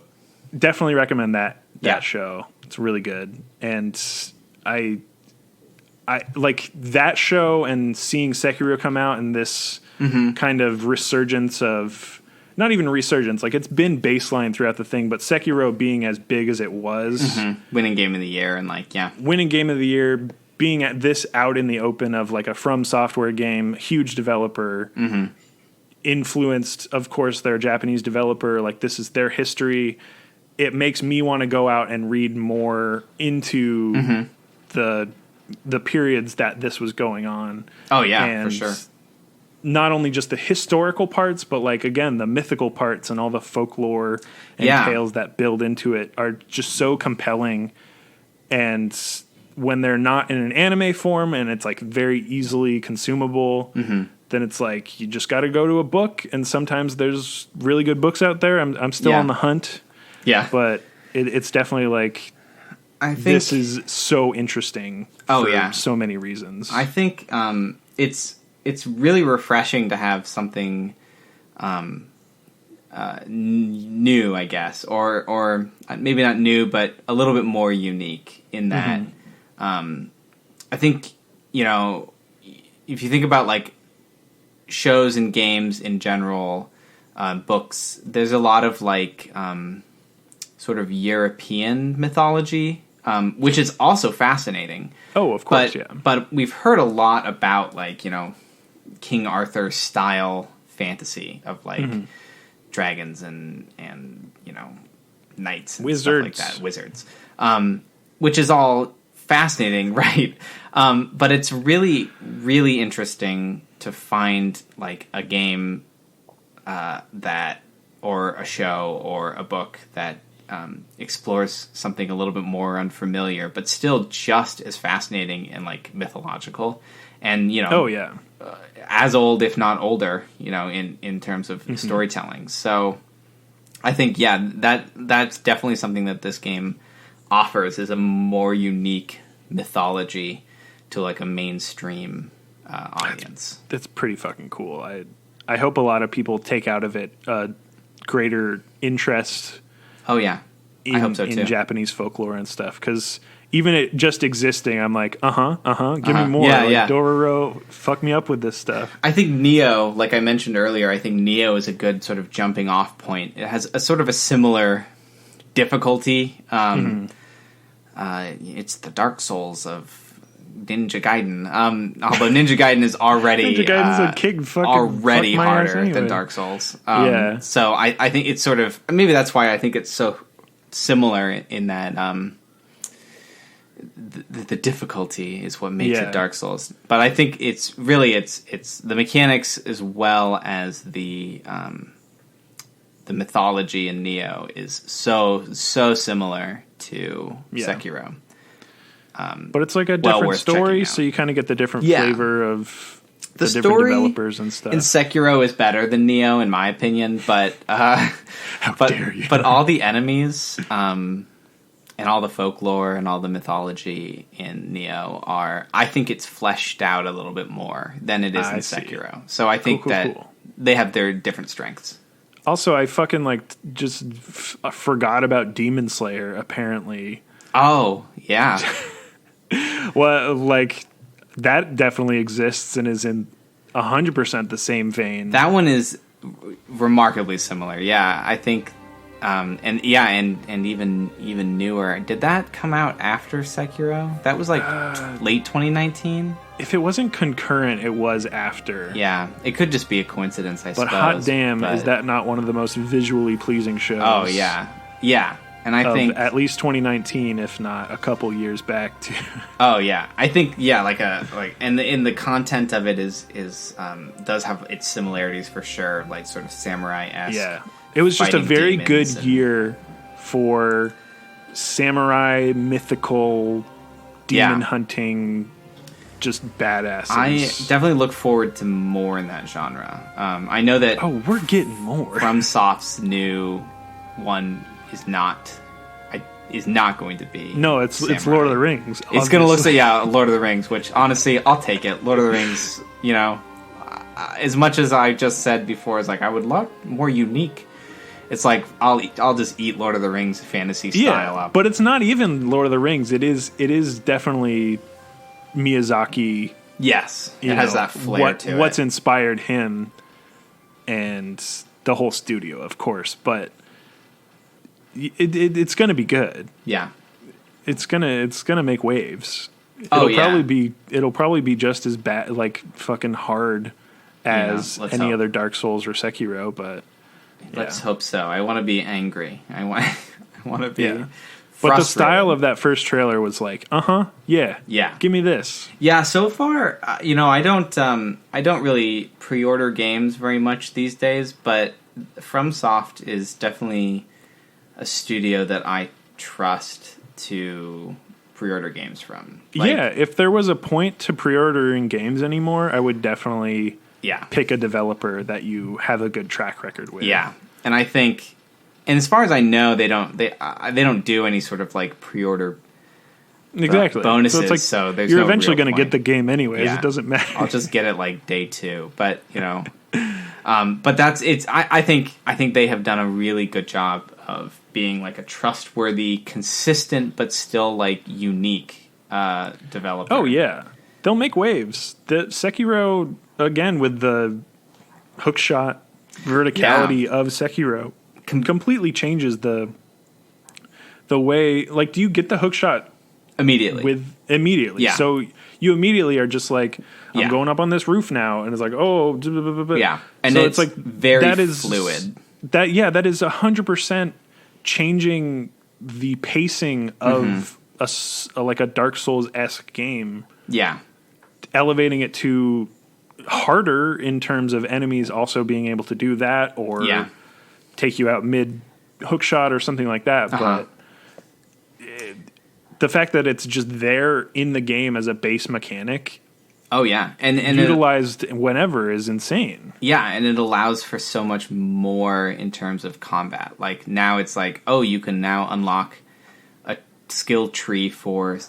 definitely recommend that show. It's really good. And I like that show and seeing Sekiro come out and this kind of resurgence of, not even resurgence, like it's been baseline throughout the thing, but Sekiro being as big as it was. Winning Game of the Year and winning Game of the Year, being at this out in the open of like a From Software game, huge developer, influenced, of course, their Japanese developer, like this is their history. It makes me want to go out and read more into the periods that this was going on. Oh yeah, for sure. Not only just the historical parts, but like again, the mythical parts and all the folklore and tales that build into it are just so compelling. And when they're not in an anime form and it's like very easily consumable, then it's like you just got to go to a book. And sometimes there's really good books out there. I'm still on the hunt. Yeah, but it's definitely like, I think this is so interesting. For so many reasons. I think it's really refreshing to have something new, I guess, or maybe not new, but a little bit more unique in that. I think, you know, if you think about like shows and games in general, books, there's a lot of like sort of European mythology, which is also fascinating. Oh, of course, But we've heard a lot about like, you know, King Arthur style fantasy of like dragons and you know, knights and wizards, stuff like that, wizards, which is all fascinating, right? But it's really, really interesting to find like a game that, or a show or a book that explores something a little bit more unfamiliar, but still just as fascinating and like mythological, and you know, as old if not older, you know, in terms of storytelling. So I think that's definitely something that this game offers, is a more unique mythology to like a mainstream audience. That's pretty fucking cool. I hope a lot of people take out of it greater interest. Oh yeah, I hope so too. In Japanese folklore and stuff, because even it just existing, I'm like, give me more. Like, Dororo, fuck me up with this stuff. I think Neo, like I mentioned earlier, I think Neo is a good sort of jumping off point. It has a sort of a similar difficulty. It's the Dark Souls of Ninja Gaiden. Although Ninja Gaiden is already already harder than Dark Souls. So I think it's sort of, maybe that's why I think it's so similar in that the difficulty is what makes it Dark Souls. But I think it's really it's the mechanics as well as the mythology in Neo is so similar to Sekiro. But it's like a different story, so you kind of get the different flavor of the different developers and stuff. And Sekiro is better than Neo, in my opinion. But how dare you? But all the enemies, and all the folklore and all the mythology in Neo I think it's fleshed out a little bit more than it is in Sekiro. So I think they have their different strengths. Also, I fucking just forgot about Demon Slayer. Apparently. Oh yeah. Well, like that definitely exists and is in 100% the same vein. That one is remarkably similar. Yeah, I think And even newer. Did that come out after Sekiro? That was like late 2019. If it wasn't concurrent, it was after. Yeah, it could just be a coincidence, I suppose. But hot damn, is that not one of the most visually pleasing shows? Oh yeah, yeah. And I think at least 2019, if not a couple years back too. Oh yeah, I think and the content of it does have its similarities for sure, like sort of samurai-esque. Yeah, it was just a very good year for samurai mythical demon hunting. Just badasses. I definitely look forward to more in that genre. I know that. Oh, we're getting more. FromSoft's new one is not going to be. No, it's Lord of the Rings. Obviously. It's going to look Lord of the Rings, which honestly I'll take it. Lord of the Rings, as much as I just said before, is like I would love more unique. It's like I'll just eat Lord of the Rings fantasy style up. But it's not even Lord of the Rings. It is definitely Miyazaki. Yes, it has that flair to it. What's inspired him and the whole studio, of course, but it's going to be good. Yeah, it's gonna make waves. It'll probably be just as bad, like fucking hard as any other Dark Souls or Sekiro. But let's hope so. I want to be angry. I want to be. Yeah. But the style of that first trailer was like, yeah, give me this. Yeah, so far, I don't really pre-order games very much these days, but FromSoft is definitely a studio that I trust to pre-order games from. If there was a point to pre-ordering games anymore, I would definitely pick a developer that you have a good track record with. Yeah, and I think. And as far as I know, they don't do any sort of like pre-order bonuses. So there's you're eventually going to get the game anyways. Yeah. It doesn't matter. I'll just get it like day 2. But but that's it's. I think they have done a really good job of being like a trustworthy, consistent, but still like unique developer. Oh yeah, they'll make waves. The Sekiro again with the hookshot verticality of Sekiro. Completely changes the way. Like, do you get the hookshot immediately? Yeah. So you immediately are just like, I'm going up on this roof now, and it's like, yeah. And so it's like very fluid. That is 100% changing the pacing of a Dark Souls-esque game. Yeah, elevating it to harder in terms of enemies also being able to do that, or take you out mid hookshot or something like that. But the fact that it's just there in the game as a base mechanic, and utilized whenever is insane. Yeah, and it allows for so much more in terms of combat. Like now it's like, you can now unlock a skill tree for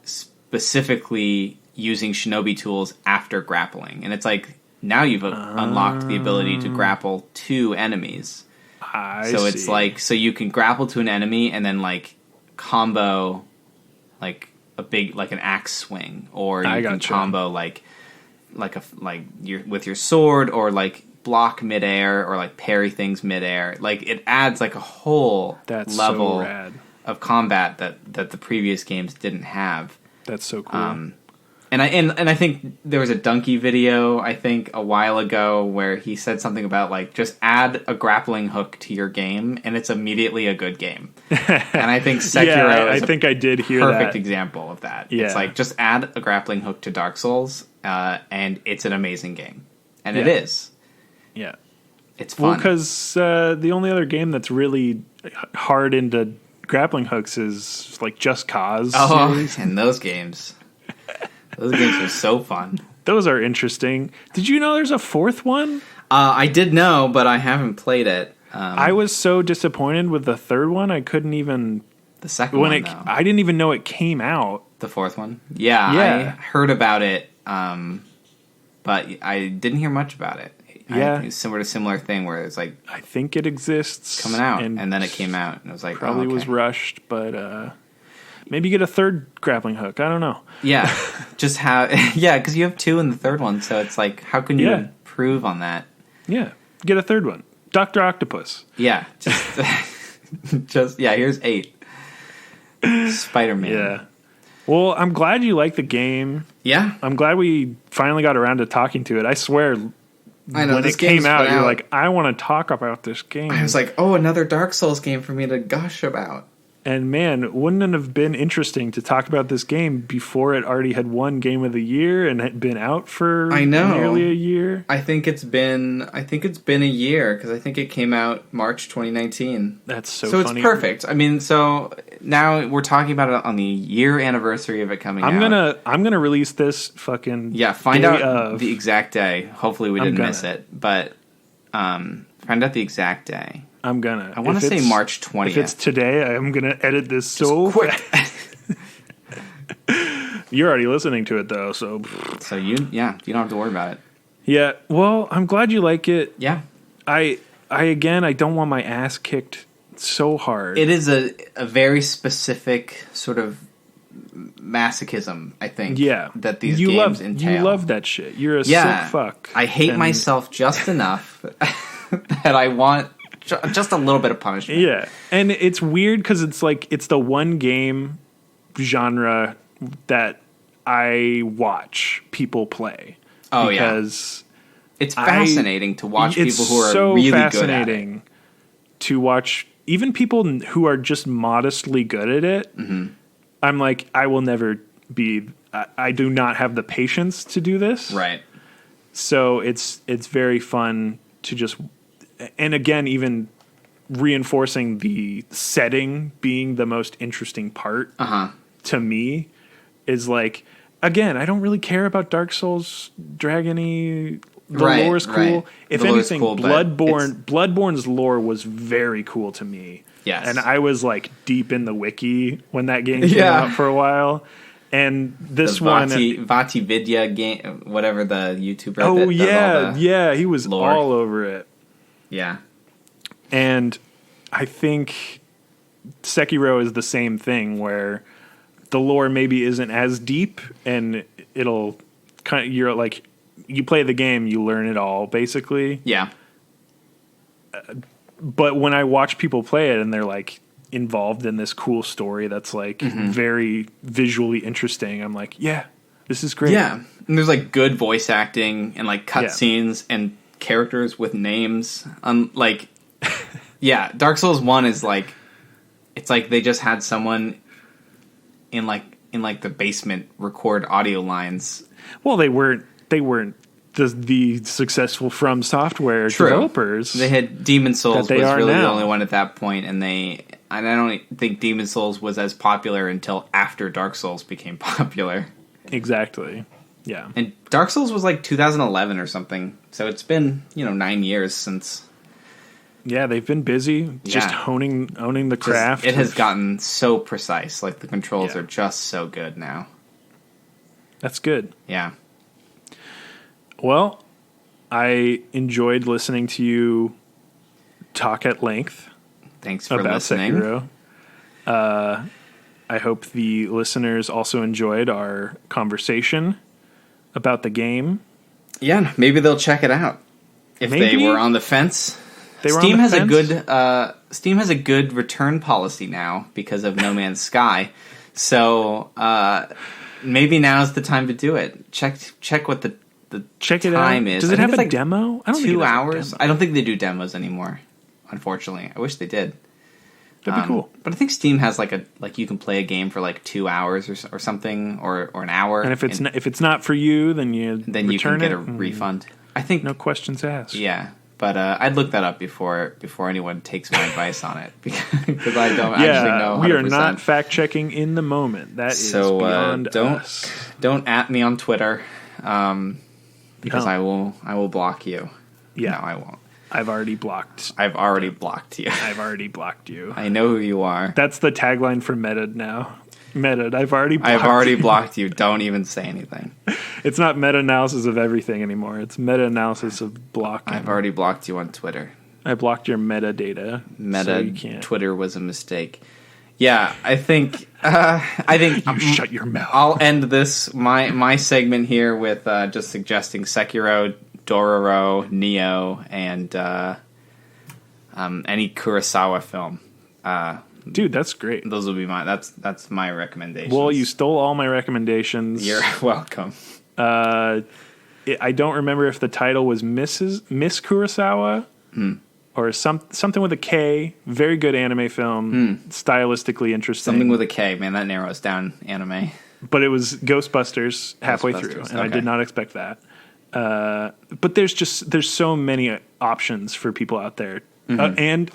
specifically using shinobi tools after grappling, and it's like now you've unlocked the ability to grapple 2 enemies. It's like, so you can grapple to an enemy and then like combo like a big, like an axe swing, or you can combo you're with your sword, or like block midair, or like parry things midair. Like it adds like a whole level of combat that the previous games didn't have. That's so cool. And I think there was a Donkey video, I think, a while ago where he said something about, like, just add a grappling hook to your game, and it's immediately a good game. And I think Sekiro is I did hear perfect example of that. Yeah. It's like, just add a grappling hook to Dark Souls, and it's an amazing game. And it is. Yeah. It's fun. Well, because the only other game that's really hard into grappling hooks is, like, Just Cause. And those games... Those games are so fun. Those are interesting. Did you know there's a 4th one? I did know, but I haven't played it. I was so disappointed with the 3rd one. I couldn't even... The second one, though. I didn't even know it came out. The 4th one? Yeah, I heard about it, but I didn't hear much about it. Yeah. It's similar thing where it's like... I think it exists. Coming out, and then it came out, and it was like, probably was rushed, but... Maybe get a 3rd grappling hook. I don't know. Yeah, just how? Yeah, because you have 2 in the 3rd one, so it's like, how can you improve on that? Yeah, get a 3rd one. Dr. Octopus. Yeah, just Here's 8. Spider-Man. Yeah. Well, I'm glad you like the game. Yeah. I'm glad we finally got around to talking to it. I swear, I know, when this it came game's out, been you're out. like, I want to talk about this game. I was like, oh, another Dark Souls game for me to gush about. And man, wouldn't it have been interesting to talk about this game before it already had won Game of the Year and had been out for nearly a year? I think it's been a year because I think it came out March 2019. That's so it's funny. perfect. I mean, so now we're talking about it on the year anniversary of it coming out. I'm gonna release this fucking find day out of. the exact day. Hopefully we didn't miss it, but find out the exact day. I want to say March 20th. If it's today, I'm going to edit this so quick. You're already listening to it, though, so... So you don't have to worry about it. Yeah, well, I'm glad you like it. Yeah. I don't want my ass kicked so hard. It is a very specific sort of masochism, I think, that these games entail. You love that shit. You're a sick fuck. I hate myself just enough that I want... just a little bit of punishment. Yeah. And it's weird because it's like, it's the one game genre that I watch people play. Oh, because it's fascinating to watch people who are really good at it. It's so fascinating to watch even people who are just modestly good at it. Mm-hmm. I'm like, I will never be, I do not have the patience to do this. Right. So it's very fun to just... And again, even reinforcing the setting being the most interesting part to me is like, again, I don't really care about Dark Souls, Dragon-y. The lore is cool. Right. If anything, cool, Bloodborne's lore was very cool to me. Yes. And I was like deep in the wiki when that game came out for a while. And this one... Vati Vidya game, whatever the YouTuber he was lore. All over it. Yeah. And I think Sekiro is the same thing where the lore maybe isn't as deep and it'll kind of, you're like, you play the game, you learn it all basically. Yeah. But when I watch people play it and they're like involved in this cool story that's like very visually interesting, I'm like, yeah, this is great. Yeah. And there's like good voice acting and like cutscenes and characters with names. Dark Souls 1 is like, it's like they just had someone in the basement record audio lines. Well, they weren't the successful From Software developers. They had Demon Souls was really the only one at that point, and I don't think Demon Souls was as popular until after Dark Souls became popular. Exactly. Yeah. And Dark Souls was like 2011 or something. So it's been, 9 years since. Yeah, they've been busy just owning the craft. It has gotten so precise. Like the controls are just so good now. That's good. Yeah. Well, I enjoyed listening to you talk at length. Thanks for listening. Sekiro. I hope the listeners also enjoyed our conversation about the game. Yeah, maybe they'll check it out if they were on the fence. Steam has a good return policy now because of No Man's Sky. So maybe now's the time to do it. Check what the time is. Does it have a demo? I don't think 2 hours. I don't think they do demos anymore. Unfortunately, I wish they did. That'd be cool. But I think Steam has like you can play a game for like 2 hours or something or an hour. And if it's not for you, then you can get a refund. I think no questions asked. Yeah, but I'd look that up before anyone takes my advice on it because I don't actually know. 100%. We are not fact checking in the moment. That is beyond us. Don't at me on Twitter because I will block you. Yeah, no, I won't. I've already blocked you. I've already blocked you. I know who you are. That's the tagline for Meta now. Meta, I've already blocked you. Don't even say anything. It's not meta-analysis of everything anymore. It's meta-analysis of blocking. I've already blocked you on Twitter. I blocked your metadata. So you can't. Twitter was a mistake. Yeah, I think you shut your mouth. I'll end this my segment here with just suggesting Sekiro, Dororo, Neo, and any Kurosawa film. Dude, that's great. Those will be that's my recommendations. Well, you stole all my recommendations. You're welcome. I don't remember if the title was Miss Kurosawa or something with a K. Very good anime film, stylistically interesting. Something with a K, man, that narrows down anime. But it was Ghostbusters halfway through, and I did not expect that. But there's so many options for people out there, and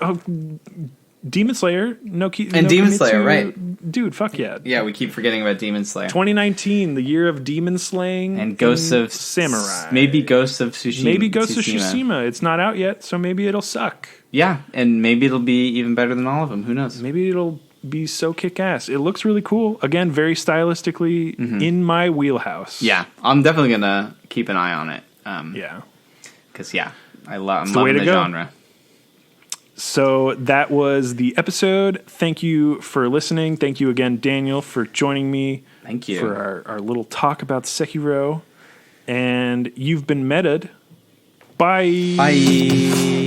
Demon Slayer, Demon Slayer, right? Dude, fuck yeah, yeah. We keep forgetting about Demon Slayer. 2019, the year of demon slaying and Ghosts of Samurai, maybe Ghosts of Tsushima. Maybe Ghosts of Tsushima. It's not out yet, so maybe it'll suck. Yeah, and maybe it'll be even better than all of them. Who knows? Maybe it'll be so kick-ass. It looks really cool. Again, very stylistically in my wheelhouse. Yeah, I'm definitely gonna keep an eye on it. Because I'm loving the genre. So that was the episode. Thank you for listening. Thank you again, Daniel, for joining me. Thank you for our little talk about Sekiro. And you've been meta'd. Bye. Bye.